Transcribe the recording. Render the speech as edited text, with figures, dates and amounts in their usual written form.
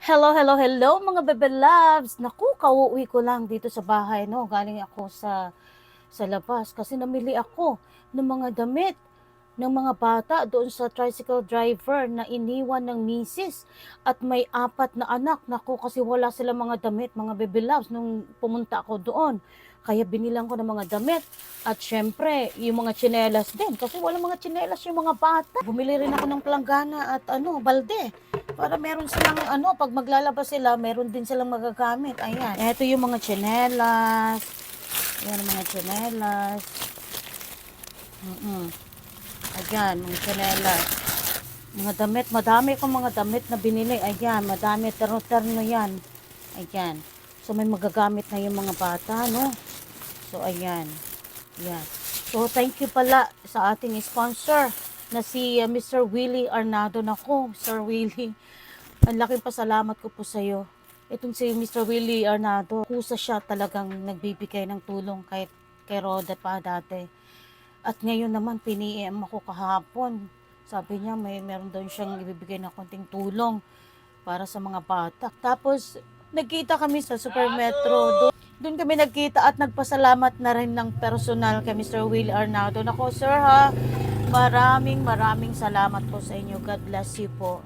Hello, hello, hello mga bebe loves. Naku, kauuwi ko lang dito sa bahay, no. Galing ako sa labas kasi namili ako ng mga damit ng mga bata doon sa tricycle driver na iniwan ng misis at may 4 na anak. Naku, kasi wala silang mga damit, mga bebe loves, nung pumunta ako doon. Kaya binilang ko ng mga damit at syempre, yung mga tsinelas din kasi walang mga tsinelas yung mga bata. Bumili rin ako ng planggana at balde para meron silang pag maglalabas sila, meron din silang magagamit. Ayan. Ito yung mga tsinelas. Ayan ang mga tsinelas. Ayan, mga tsinelas. Mga damit, madami akong mga damit na binili. Ayan, madami, terno-terno yan. Ayan. So, may magagamit na yung mga bata, no? So, ayan. Ayan. So, thank you pala sa ating sponsor na si Mr. Willie Arnado. Nako, Sir Willie. Ang laking pasalamat ko po sa iyo. Itong si Mr. Willie Arnado, kusa siya talagang nagbibigay ng tulong kahit kay Roda pa dati. At ngayon naman, pini-em ako kahapon. Sabi niya, meron daw siyang ibibigay na konting tulong para sa mga bata. Tapos, nagkita kami sa Super Metro. Doon kami nagkita at nagpasalamat na rin ng personal kay Mr. Willie Arnado. Nako, sir ha, maraming salamat po sa inyo. God bless you po.